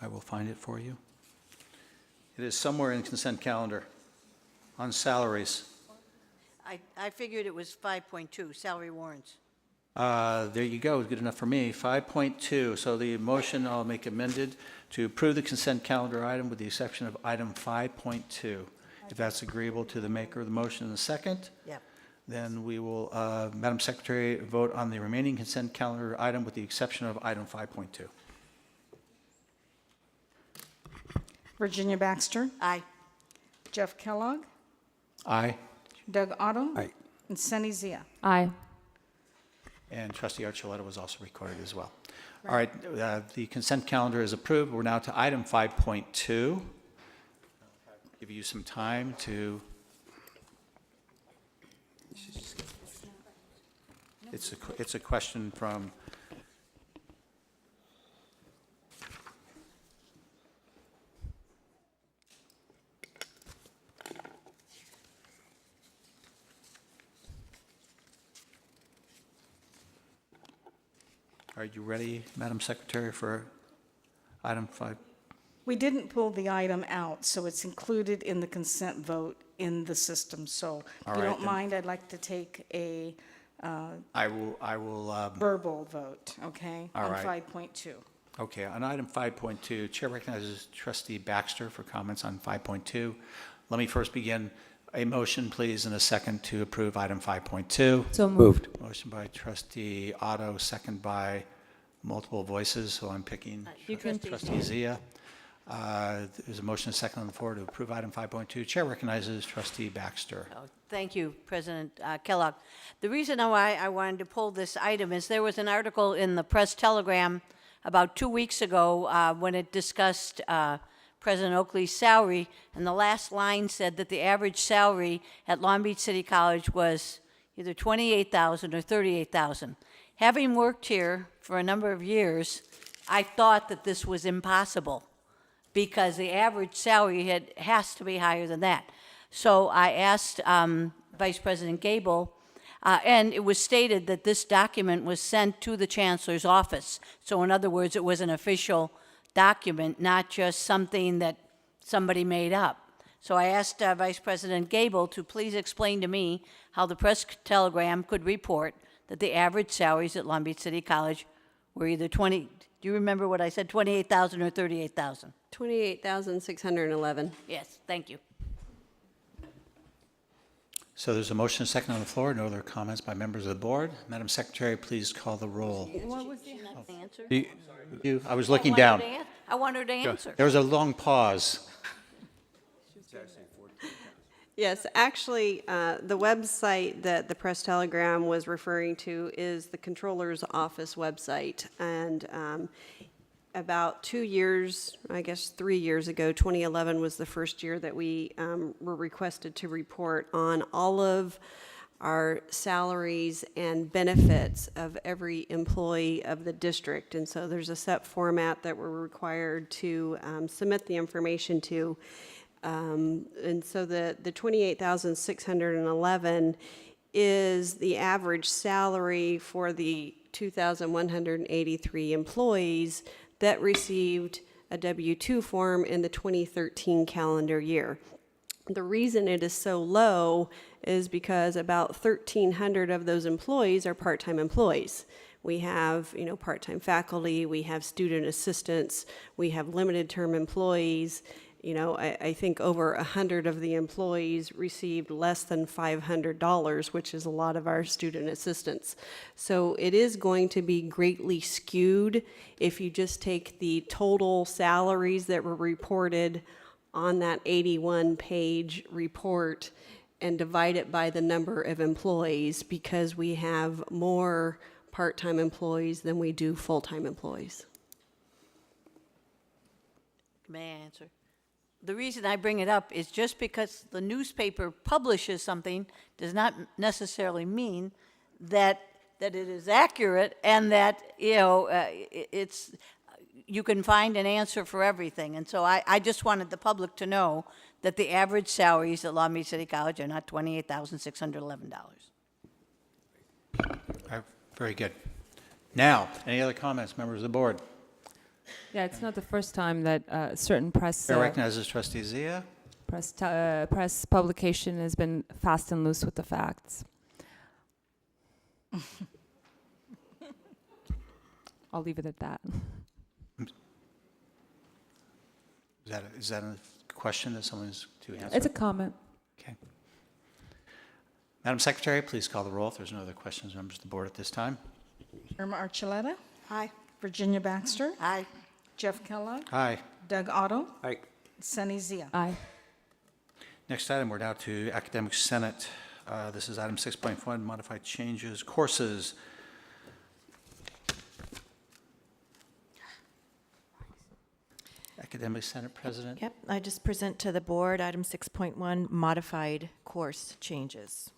I will find it for you. It is somewhere in the consent calendar on salaries. I figured it was 5.2, salary warrants. There you go, good enough for me. 5.2, so the motion I'll make amended to approve the consent calendar item with the exception of item 5.2. If that's agreeable to the maker of the motion in the second, Yep. then we will, Madam Secretary, vote on the remaining consent calendar item with the exception of item 5.2. Virginia Baxter, Aye. Jeff Kellogg, Aye. Doug Otto. Aye. And Sunny Zia. Aye. And Trustee Archuleta was also recorded as well. All right, the consent calendar is approved. We're now to item 5.2. Give you some time to. It's a question from. Are you ready, Madam Secretary, for item 5? We didn't pull the item out, so it's included in the consent vote in the system. So All if you right, don't then. mind, I'd like to take a I will, verbal vote, okay? All On right. 5.2. okay, on item 5.2, Chair recognizes Trustee Baxter for comments on 5.2. Let me first begin. A motion, please, and a second to approve item 5.2. So moved. Motion by Trustee Otto, second by multiple voices, so I'm picking You can- Trustee Zia. There's a motion and a second on the floor to approve item 5.2. Chair recognizes Trustee Baxter. Oh, thank you, President Kellogg. The reason why I wanted to pull this item is there was an article in the Press Telegram about 2 weeks ago when it discussed President Oakley's salary, and the last line said that the average salary at Long Beach City College was either $28,000 or $38,000. Having worked here for a number of years, I thought that this was impossible because the average salary has to be higher than that. So I asked Vice President Gable, and it was stated that this document was sent to the Chancellor's office. So in other words, it was an official document, not just something that somebody made up. So I asked Vice President Gable to please explain to me how the Press Telegram could report that the average salaries at Long Beach City College were either do you remember what I said, 28,000 or 38,000? 28,611. Yes, thank you. So there's a motion and a second on the floor. No other comments by members of the board. Madam Secretary, please call the roll. What was the answer? I was looking down. I want her to answer. There was a long pause. Yes, actually, the website that the Press Telegram was referring to is the Controller's Office website. And about 2 years, I guess 3 years ago, 2011 was the first year that we were requested to report on all of our salaries and benefits of every employee of the district. And so there's a set format that we're required to submit the information to. And so the 28,611 is the average salary for the 2,183 employees that received a W-2 form in the 2013 calendar year. The reason it is so low is because about 1,300 of those employees are part-time employees. We have, part-time faculty, we have student assistants, we have limited-term employees. I think over 100 of the employees received less than $500, which is a lot of our student assistants. So it is going to be greatly skewed if you just take the total salaries that were reported on that 81-page report and divide it by the number of employees, because we have more part-time employees than we do full-time employees. May I answer? The reason I bring it up is just because the newspaper publishes something does not necessarily mean that it is accurate and that, you can find an answer for everything. And so I just wanted the public to know that the average salaries at Long Beach City College are not $28,611. Very good. Now, any other comments, members of the board? Yeah, it's not the first time that certain press Chair recognizes trustee Zia. press publication has been fast and loose with the facts. I'll leave it at that. Is that a question that someone is to answer? It's a comment. Okay. Madam Secretary, please call the roll if there's no other questions, members of the board at this time. Irma Archuleta, Aye. Virginia Baxter, Aye. Jeff Kellogg, Aye. Doug Otto, Aye. Sunny Zia. Aye. Next item, we're now to Academic Senate. This is item 6.1, modified changes, courses. Academic Senate President. Yep, I just present to the board item 6.1, modified course changes.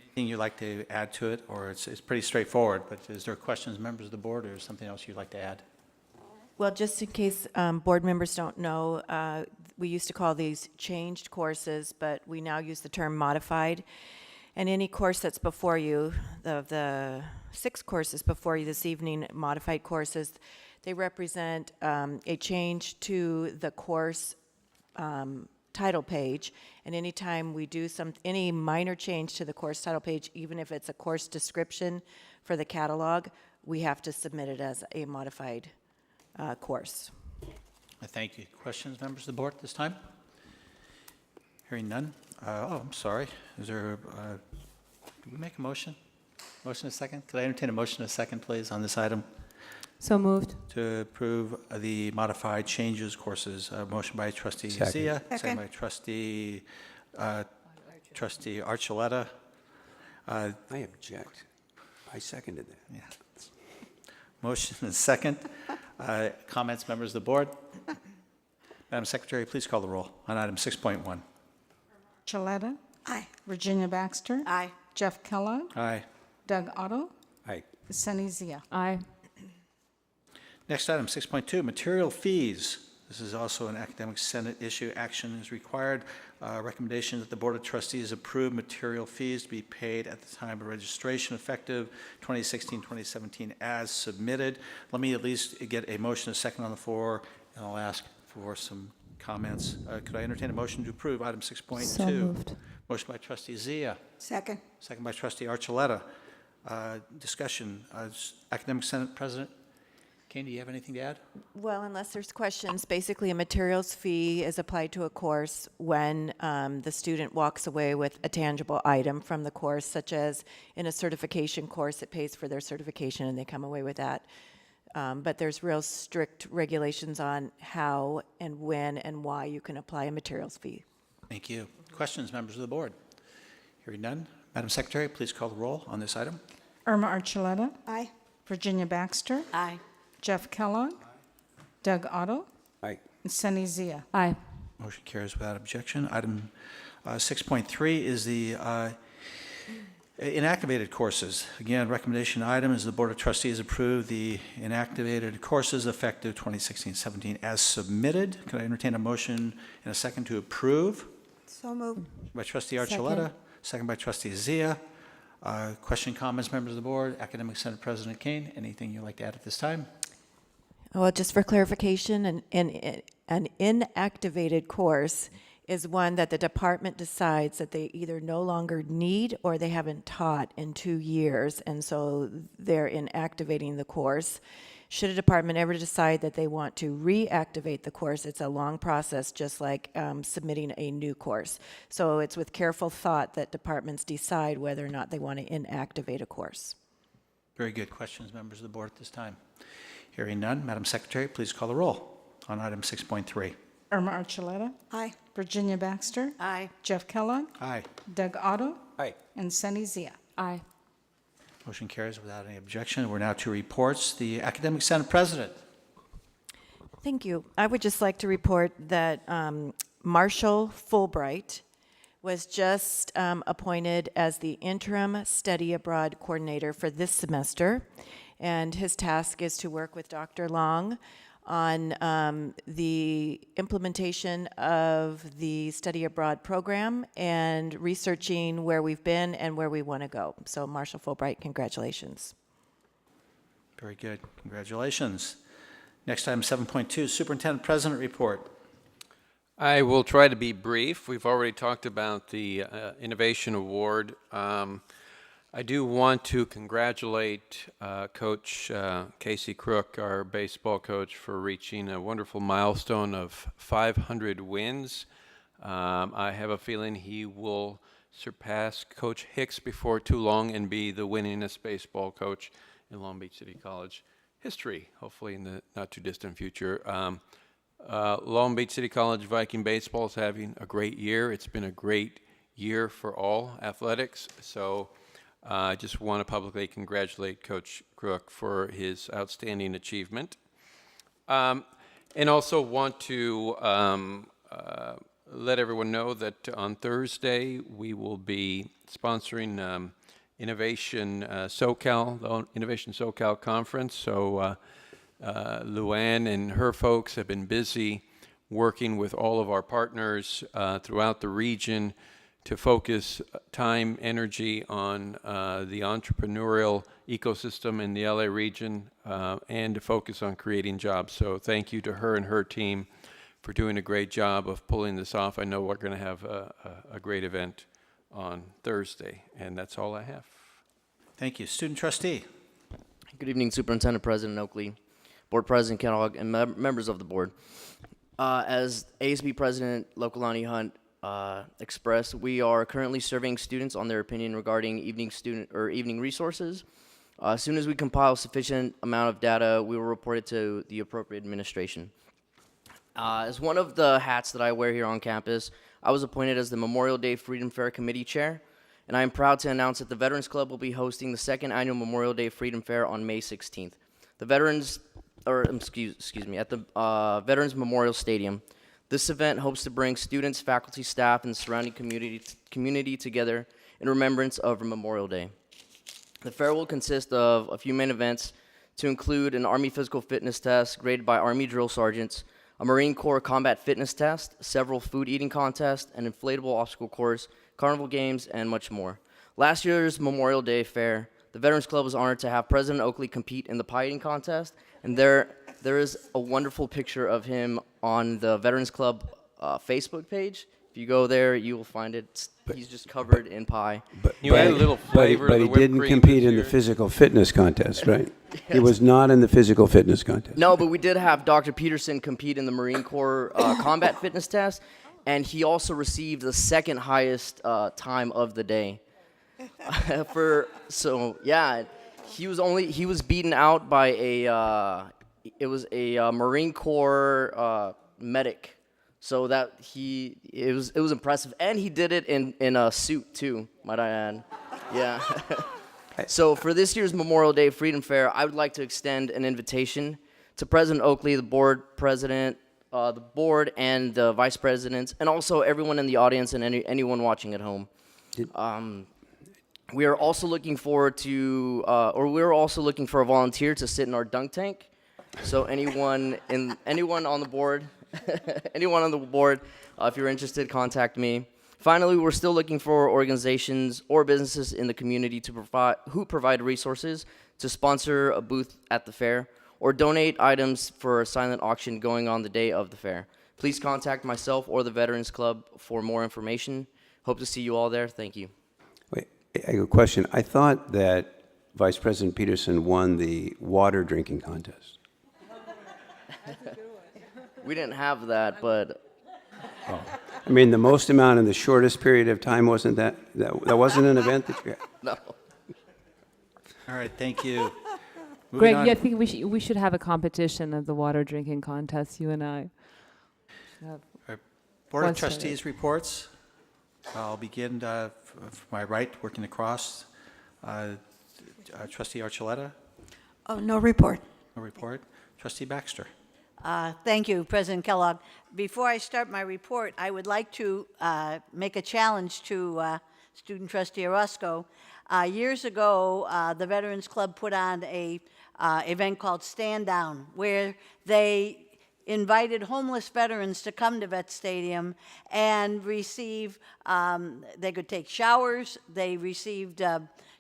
Anything you'd like to add to it, or it's pretty straightforward, but is there questions, members of the board, or something else you'd like to add? Well, just in case board members don't know, we used to call these changed courses, but we now use the term modified. And any course that's before you, the 6 courses before you this evening, modified courses, they represent a change to the course title page. And anytime we do any minor change to the course title page, even if it's a course description for the catalog, we have to submit it as a modified course. Thank you. Questions, members of the board at this time? Hearing none. I'm sorry. Is there, do we make a motion? Motion a second? Could I entertain a motion a second, please, on this item So moved. to approve the modified changes courses? Motion by trustee Second. Zia, second by trustee Archuleta. I object. I seconded that. Yeah. Motion and second. Comments, members of the board? Madam Secretary, please call the roll on item 6.1. Archuleta, Aye. Virginia Baxter, Aye. Jeff Kellogg, Aye. Doug Otto, Aye. Sunny Zia. Aye. Next item, 6.2, material fees. This is also an academic senate issue. Action is required. Recommendation that the Board of Trustees approve material fees to be paid at the time of registration effective 2016-2017 as submitted. Let me at least get a motion, a second on the floor, and I'll ask for some comments. Could I entertain a motion to approve item 6.2? So moved. Motion by trustee Zia, Second. second by trustee Archuleta. Discussion. Academic Senate President Kane, do you have anything to add? Well, unless there's questions, basically a materials fee is applied to a course when the student walks away with a tangible item from the course, such as in a certification course, it pays for their certification and they come away with that. But there's real strict regulations on how and when and why you can apply a materials fee. Thank you. Questions, members of the board? Hearing none. Madam Secretary, please call the roll on this item. Irma Archuleta, Aye. Virginia Baxter, Aye. Jeff Kellogg, Doug Otto, Aye. and Sunny Zia. Aye. Motion carries without objection. Item 6.3 is the inactivated courses. Again, recommendation item is the Board of Trustees approve the inactivated courses effective 2016-17 as submitted. Could I entertain a motion and a second to approve? So moved. By trustee Archuleta, second by trustee Zia. Question, comments, members of the board? Academic Senate President Kane, anything you'd like to add at this time? Well, just for clarification, an inactivated course is one that the department decides that they either no longer need or they haven't taught in 2 years, and so they're inactivating the course. Should a department ever decide that they want to reactivate the course, it's a long process, just like submitting a new course. So it's with careful thought that departments decide whether or not they want to inactivate a course. Very good. Questions, members of the board at this time? Hearing none, Madam Secretary, please call the roll on item 6.3. Irma Archuleta, Aye. Virginia Baxter, Aye. Jeff Kellogg, Aye. Doug Otto, Aye. and Sunny Zia. Aye. Motion carries without any objection. We're now to reports. The Academic Senate President. Thank you. I would just like to report that Marshall Fulbright was just appointed as the interim study abroad coordinator for this semester, and his task is to work with Dr. Long on the implementation of the study abroad program and researching where we've been and where we want to go. So Marshall Fulbright, congratulations. Very good. Congratulations. Next item, 7.2, Superintendent President Report. I will try to be brief. We've already talked about the Innovation Award. I do want to congratulate Coach Casey Crook, our baseball coach, for reaching a wonderful milestone of 500 wins. I have a feeling he will surpass Coach Hicks before too long and be the winningest baseball coach in Long Beach City College history, hopefully in the not too distant future. Long Beach City College Viking baseball is having a great year. It's been a great year for all athletics. So I just want to publicly congratulate Coach Crook for his outstanding achievement. And also want to let everyone know that on Thursday we will be sponsoring Innovation SoCal, the Innovation SoCal Conference. So Luann and her folks have been busy working with all of our partners throughout the region to focus time, energy on the entrepreneurial ecosystem in the LA region and to focus on creating jobs. So thank you to her and her team for doing a great job of pulling this off. I know we're going to have a great event on Thursday, and that's all I have. Thank you. Student Trustee. Good evening, Superintendent President Oakley, Board President Kellogg, and members of the board. As ASB President Lokalani Hunt expressed, we are currently surveying students on their opinion regarding evening resources. As soon as we compile sufficient amount of data, we will report it to the appropriate administration. As one of the hats that I wear here on campus, I was appointed as the Memorial Day Freedom Fair Committee Chair, and I am proud to announce that the Veterans Club will be hosting the second annual Memorial Day Freedom Fair on May 16th. The Veterans at the Veterans Memorial Stadium. This event hopes to bring students, faculty, staff, and the surrounding community together in remembrance of Memorial Day. The fair will consist of a few main events to include an Army physical fitness test graded by Army drill sergeants, a Marine Corps combat fitness test, several food eating contests, an inflatable obstacle course, carnival games, and much more. Last year's Memorial Day fair, the Veterans Club was honored to have President Oakley compete in the pie eating contest, and there is a wonderful picture of him on the Veterans Club Facebook page. If you go there, you will find it. He's just covered in pie. You add a little flavor to But the he whipped didn't cream compete this in the year. physical fitness contest, right? He was not in the physical fitness contest. No, but we did have Dr. Peterson compete in the Marine Corps combat fitness test, and he also received the second highest time of the day. He was beaten out by a Marine Corps medic. So it was impressive, and he did it in a suit too, might I add. Yeah. So for this year's Memorial Day Freedom Fair, I would like to extend an invitation to President Oakley, the board president, the board, and the vice presidents, and also everyone in the audience and anyone watching at home. We are also looking forward to, we're also looking for a volunteer to sit in our dunk tank. So anyone on the board. Anyone on the board, if you're interested, contact me. Finally, we're still looking for organizations or businesses in the community who provide resources to sponsor a booth at the fair or donate items for a silent auction going on the day of the fair. Please contact myself or the Veterans Club for more information. Hope to see you all there. Thank you. Wait, I have a question. I thought that Vice President Peterson won the water drinking contest. We didn't have that, but I mean, the most amount in the shortest period of time, wasn't that wasn't an event that you had? no. All right, thank you. Moving Greg, on. yeah, I think we should have a competition of the water drinking contest, you and I. Board of One second. Trustees reports. I'll begin from my right, working across. Trustee Archuleta, Oh, no report. no report. Trustee Baxter. Thank you, President Kellogg. Before I start my report, I would like to make a challenge to Student Trustee Orozco. Years ago, the Veterans Club put on a event called Stand Down, where they invited homeless veterans to come to Vet Stadium and receive, they could take showers, they received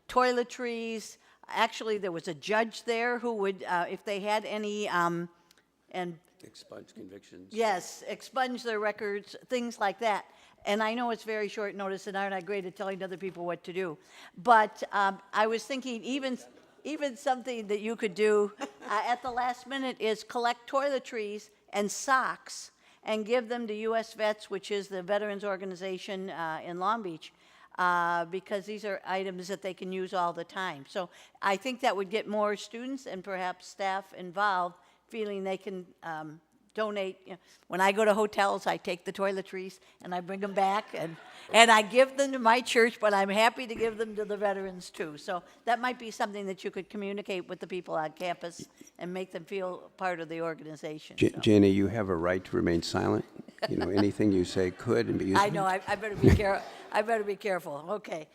toiletries. Actually, there was a judge there who would, if they had any and Expunge convictions. yes, expunge their records, things like that. And I know it's very short notice, and I'm not great at telling other people what to do. But I was thinking even something that you could do at the last minute is collect toiletries and socks and give them to U.S. Vets, which is the veterans organization in Long Beach, because these are items that they can use all the time. So I think that would get more students and perhaps staff involved, feeling they can donate. You know, when I go to hotels, I take the toiletries and I bring them back, and I give them to my church, but I'm happy to give them to the veterans too. So that might be something that you could communicate with the people on campus and make them feel part of the organization. So. Janie, you have a right to remain silent. You know, anything you say could and be used. I know, I better be careful. I better be careful. Okay.